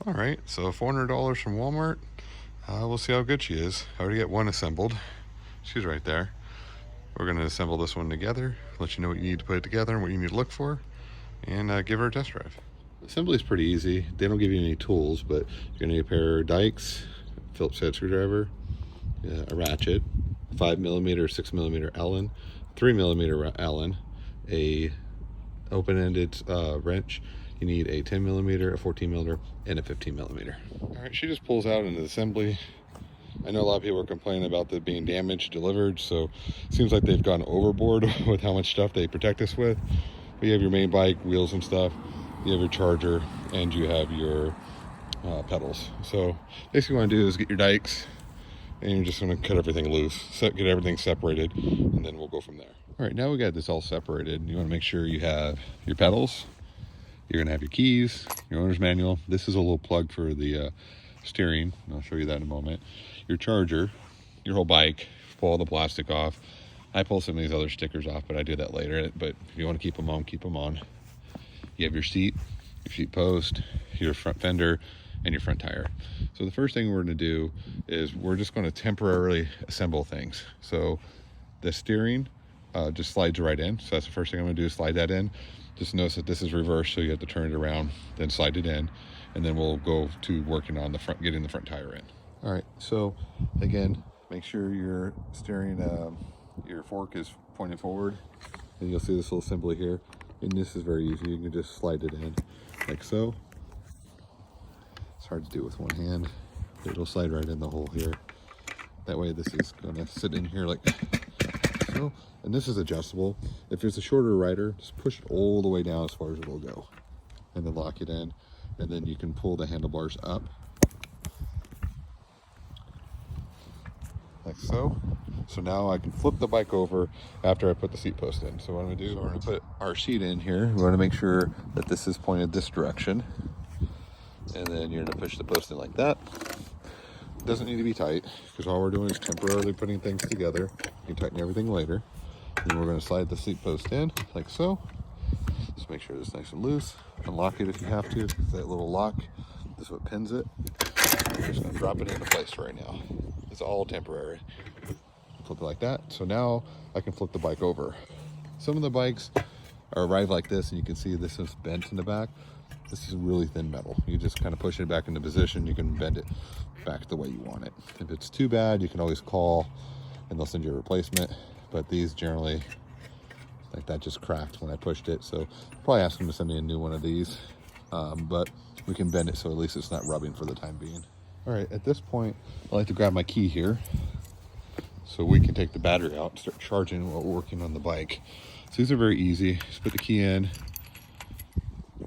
All right, so $400 from Walmart. We'll see how good she is. I already got one assembled. She's right there. We're going to assemble this one together, let you know what you need to put it together and what you need to look for, and give her a test drive. Assembly is pretty easy. They don't give you any tools, but you're going to need a pair of dikes, Phillips head screwdriver, a ratchet, 5mm, 6mm Allen, 3mm Allen, a open-ended wrench. You need a 10mm, a 14mm, and a 15mm. All right, she just pulls out into the assembly. I know a lot of people are complaining about the being damaged delivered, so it seems like they've gone overboard with how much stuff they protect us with. But you have your main bike, wheels and stuff, you have your charger, and you have your pedals. So basically what you want to do is get your dikes, and you're just going to cut everything loose, get everything separated, and then we'll go from there. All right, now we got this all separated. You want to make sure you have your pedals, you're going to have your keys, your owner's manual. This is a little plug for the steering. I'll show you that in a moment. Your charger, your whole bike, pull all the plastic off. I pull some of these other stickers off, but I do that later. But if you want to keep them on, keep them on. You have your seat post, your front fender, and your front tire. So the first thing we're going to do is we're just going to temporarily assemble things. So the steering just slides right in. So that's the first thing I'm going to do is slide that in. Just notice that this is reversed, so you have to turn it around, then slide it in, and then we'll go to working on the front, getting the front tire in. All right, so again, make sure your steering, your fork is pointing forward, and you'll see this little assembly here. And this is very easy. You can just slide it in like so. It's hard to do with one hand, but it'll slide right in the hole here. That way this is gonna sit in here like so. And this is adjustable. If it's a shorter rider, just push it all the way down as far as it'll go, and then lock it in, and then you can pull the handlebars up like so. So now I can flip the bike over after I put the seat post in. So what I'm gonna do is we're gonna put our seat in here. We wanna make sure that this is pointed this direction. And then you're gonna push the post in like that. It doesn't need to be tight, because all we're doing is temporarily putting things together. You can tighten everything later. And we're gonna slide the seat post in like so. Just make sure it's nice and loose. Unlock it if you have to. That little lock, this is what pins it. I'm just gonna drop it into place right now. It's all temporary. Flip it like that. So now I can flip the bike over. Some of the bikes arrive like this, and you can see this is bent in the back. This is really thin metal. You just kind of push it back into position. You can bend it back the way you want it. If it's too bad, you can always call and they'll send you a replacement. But these generally, like that just cracked when I pushed it. So probably ask them to send me a new one of these. But we can bend it so at least it's not rubbing for the time being. All right, at this point, I like to grab my key here so we can take the battery out and start charging while we're working on the bike. So these are very easy. Just put the key in.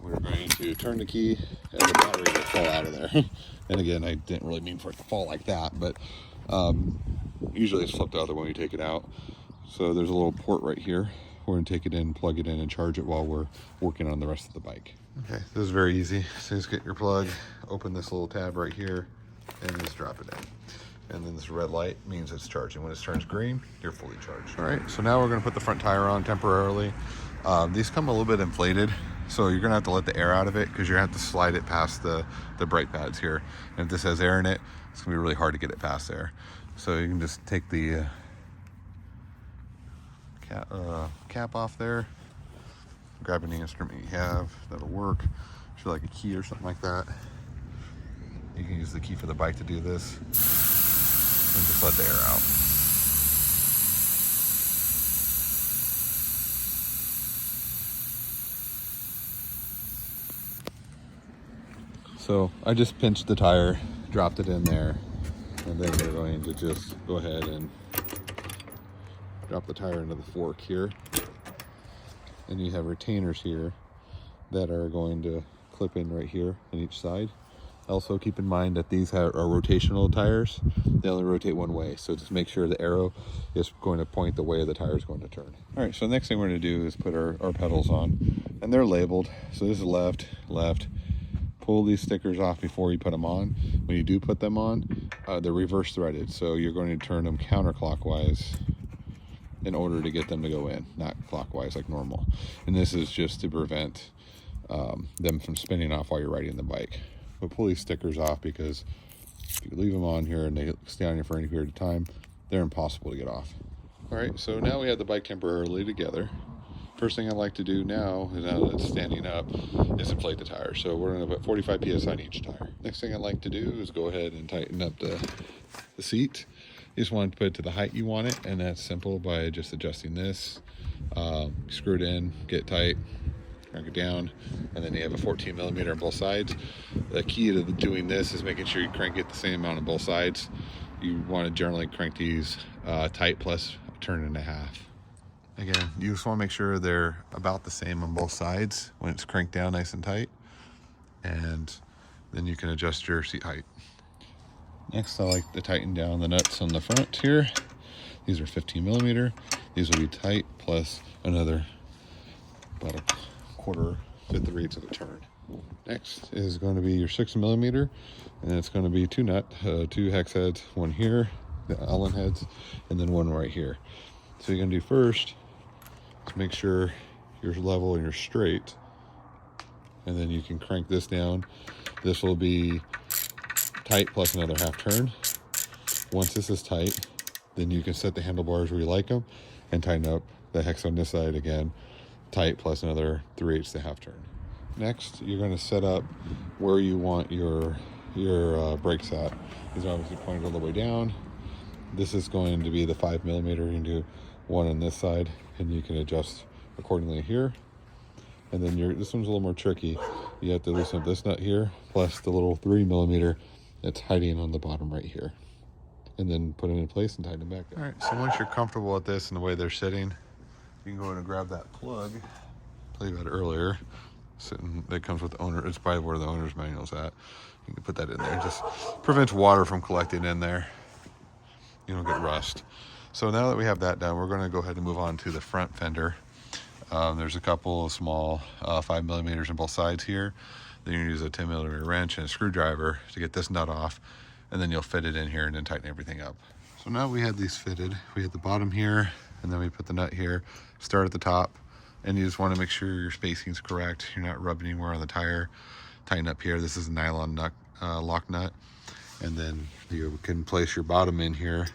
We're going to turn the key and the battery will fall out of there. And again, I didn't really mean for it to fall like that, but usually it's flipped the other when you take it out. So there's a little port right here. We're gonna take it in, plug it in, and charge it while we're working on the rest of the bike. Okay, this is very easy. So just get your plug, open this little tab right here, and just drop it in. And then this red light means it's charging. When it turns green, you're fully charged. All right, so now we're gonna put the front tire on temporarily. These come a little bit inflated, so you're gonna have to let the air out of it, because you're gonna have to slide it past the brake pads here. And if this has air in it, it's gonna be really hard to get it past there. So you can just take the cap off there, grab any instrument you have that'll work. If you like a key or something like that, you can use the key for the bike to do this, and just let the air out. So I just pinched the tire, dropped it in there, and then we're going to just go ahead and drop the tire into the fork here. And you have retainers here that are going to clip in right here on each side. Also keep in mind that these are rotational tires. They only rotate one way, so just make sure the arrow is going to point the way the tire is going to turn. All right, so the next thing we're going to do is put our pedals on, and they're labeled. So this is left, left. Pull these stickers off before you put them on. When you do put them on, they're reverse threaded, so you're going to turn them counterclockwise in order to get them to go in, not clockwise like normal. And this is just to prevent them from spinning off while you're riding the bike. but pull these stickers off, because if you leave them on here and they stay on you for any period of time, they're impossible to get off. All right, so now we have the bike temporarily together. First thing I like to do now, now that it's standing up, is inflate the tire. So we're going to put 45 psi on each tire. Next thing I like to do is go ahead and tighten up the seat. You just want to put it to the height you want it, and that's simple by just adjusting this. Screw it in, get it tight, crank it down, and then you have a 14 millimeter on both sides. The key to doing this is making sure you crank it the same amount on both sides. You want to generally crank these tight plus a turn and a half. Again, you just want to make sure they're about the same on both sides when it's cranked down nice and tight, and then you can adjust your seat height. Next, I like to tighten down the nuts on the front here. These are 15 millimeter. These will be tight plus another about a quarter, 5/8 of a turn. Next is going to be your 6 millimeter, and it's going to be two hex heads, one here, the Allen heads, and then one right here. So you're going to do first is make sure you're level and you're straight, and then you can crank this down. This will be tight plus another half turn. Once this is tight, then you can set the handlebars where you like them and tighten up the hex on this side again, tight plus another 3/8 to half turn. Next, you're going to set up where you want your brakes at. These are obviously pointed all the way down. This is going to be the 5 millimeter. You can do one on this side, and you can adjust accordingly here. And then this one's a little more tricky. You have to loosen up this nut here, plus the little 3 millimeter that's hiding on the bottom right here. And then put it in place and tighten it back up. All right, so once you're comfortable with this and the way they're sitting, you can go in and grab that plug. I played about earlier. That comes with the owner. It's probably where the owner's manual's at. You can put that in there. It just prevents water from collecting in there. You don't get rust. So now that we have that done, we're going to go ahead and move on to the front fender. There's a couple of small 5 millimeters on both sides here. Then you use a 10 millimeter wrench and a screwdriver to get this nut off, and then you'll fit it in here and then tighten everything up. So now we have these fitted. We have the bottom here, and then we put the nut here. Start at the top, and you just want to make sure your spacing's correct. You're not rubbing anywhere on the tire. Tighten up here. This is a nylon nut, lock nut, and then you can place your bottom in here,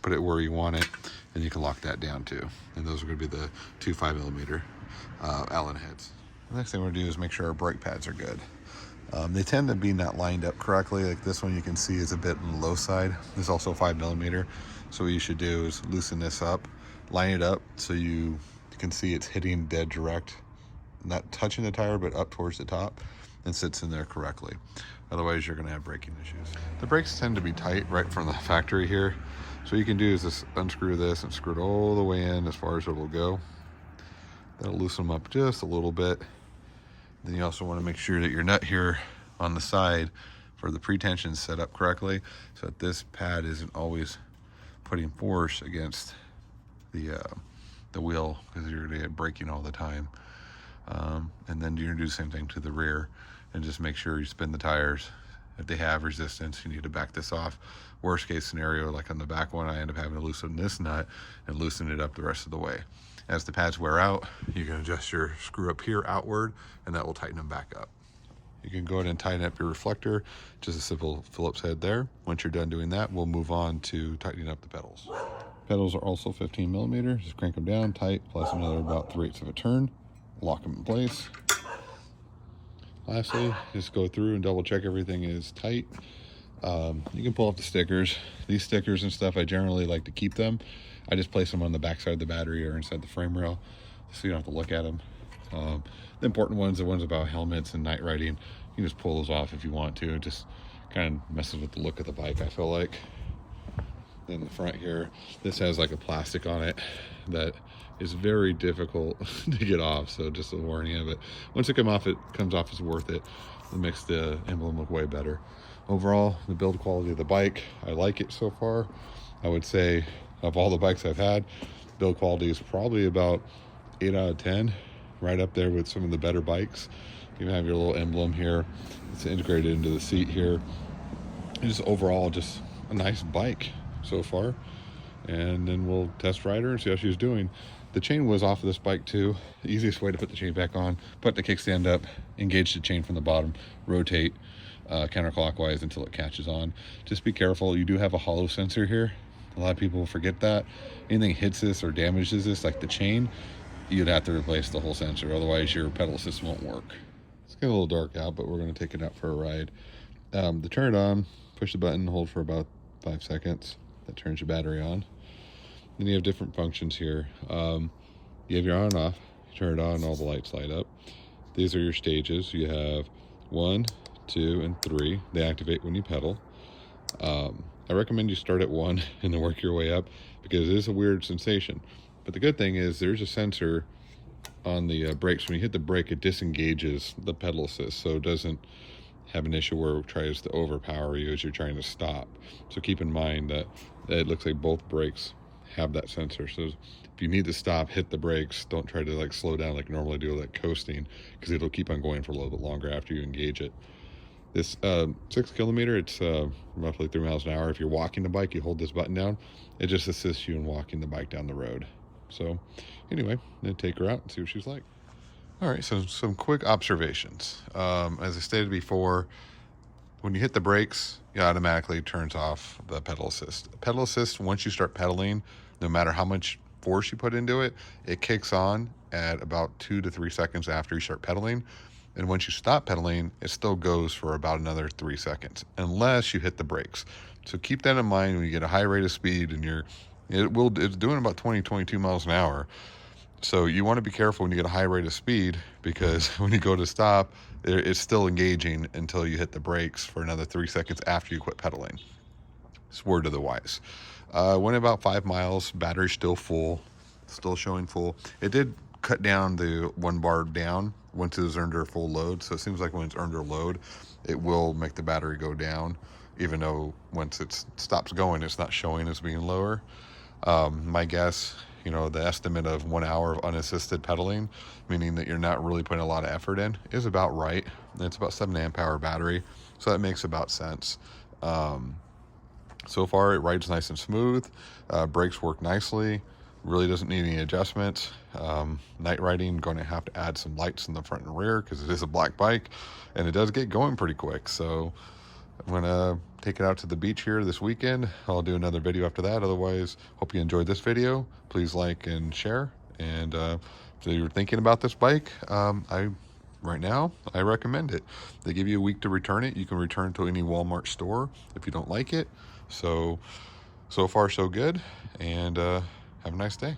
put it where you want it, and you can lock that down too. And those are going to be the two 5 millimeter Allen heads. The next thing we're going to do is make sure our brake pads are good. They tend to be not lined up correctly. Like this one you can see is a bit on the low side. This is also 5 millimeter. So what you should do is loosen this up, line it up so you can see it's hitting dead direct, not touching the tire, but up towards the top, and sits in there correctly. Otherwise you're going to have braking issues. The brakes tend to be tight right from the factory here. So what you can do is just unscrew this and screw it all the way in as far as it will go. That'll loosen them up just a little bit. Then you also want to make sure that your nut here on the side for the pretension is set up correctly, so that this pad isn't always putting force against the wheel, because you're going to get braking all the time. And then you're going to do the same thing to the rear, and just make sure you spin the tires. If they have resistance, you need to back this off. Worst case scenario, like on the back one, I end up having to loosen this nut and loosen it up the rest of the way. As the pads wear out, you can adjust your screw up here outward, and that will tighten them back up. You can go ahead and tighten up your reflector, just a simple Phillips head there. Once you're done doing that, we'll move on to tightening up the pedals. Pedals are also 15 millimeter. Just crank them down tight, plus another about 3/8 of a turn. Lock them in place. Lastly, just go through and double check everything is tight. You can pull off the stickers. These stickers and stuff, I generally like to keep them. I just place them on the back side of the battery or inside the frame rail, so you don't have to look at them. The important ones, the ones about helmets and night riding, you can just pull those off if you want to. It just kind of messes with the look of the bike, I feel like. Then the front here, this has like a plastic on it that is very difficult to get off, so just a warning of it. Once it comes off, it's worth it. It makes the emblem look way better. Overall, the build quality of the bike, I like it so far. I would say of all the bikes I've had, build quality is probably about 8 out of 10, right up there with some of the better bikes. You have your little emblem here. It's integrated into the seat here. And just overall, just a nice bike so far. And then we'll test ride her and see how she's doing. The chain was off of this bike too. The easiest way to put the chain back on, put the kickstand up, engage the chain from the bottom, rotate, counterclockwise until it catches on. Just be careful. You do have a hollow sensor here. A lot of people forget that. Anything hits this or damages this, like the chain, you'd have to replace the whole sensor. Otherwise, your pedal assist won't work. It's getting a little dark out, but we're going to take it out for a ride. To turn it on, push the button, hold for about 5 seconds. That turns your battery on. Then you have different functions here. You have your on and off. You turn it on, all the lights light up. These are your stages. You have 1, 2, and 3. They activate when you pedal. I recommend you start at 1 and then work your way up, because it is a weird sensation. But the good thing is there's a sensor on the brakes. When you hit the brake, it disengages the pedal assist, so it doesn't have an issue where it tries to overpower you as you're trying to stop. So keep in mind that it looks like both brakes have that sensor. So if you need to stop, hit the brakes. Don't try to like slow down like normally do, like coasting, because it'll keep on going for a little bit longer after you engage it. This 6 kilometer, it's roughly 3 miles an hour. If you're walking the bike, you hold this button down. It just assists you in walking the bike down the road. So anyway, then take her out and see what she's like. All right, so some quick observations. As I stated before, when you hit the brakes, it automatically turns off the pedal assist. Pedal assist, once you start pedaling, no matter how much force you put into it, it kicks on at about 2 to 3 seconds after you start pedaling. And once you stop pedaling, it still goes for about another 3 seconds, unless you hit the brakes. So keep that in mind when you get a high rate of speed and it's doing about 20, 22 miles an hour. So you want to be careful when you get a high rate of speed, because when you go to stop, it's still engaging until you hit the brakes for another 3 seconds after you quit pedaling. It's word to the wise. Went about 5 miles, battery still full, still showing full. It did cut down the 1 bar down once it was under full load. So it seems like when it's under load, it will make the battery go down, even though once it stops going, it's not showing as being lower. My guess, the estimate of 1 hour of unassisted pedaling, meaning that you're not really putting a lot of effort in, is about right. It's about 7 amp hour battery, so that makes about sense. So far, it rides nice and smooth. Brakes work nicely. Really doesn't need any adjustments. Night riding, going to have to add some lights in the front and rear, because it is a black bike, and it does get going pretty quick. So I'm gonna take it out to the beach here this weekend. I'll do another video after that. Otherwise, hope you enjoyed this video. Please like and share. And if you're thinking about this bike, right now I recommend it. They give you a week to return it. You can return to any Walmart store if you don't like it. So far so good, and have a nice day.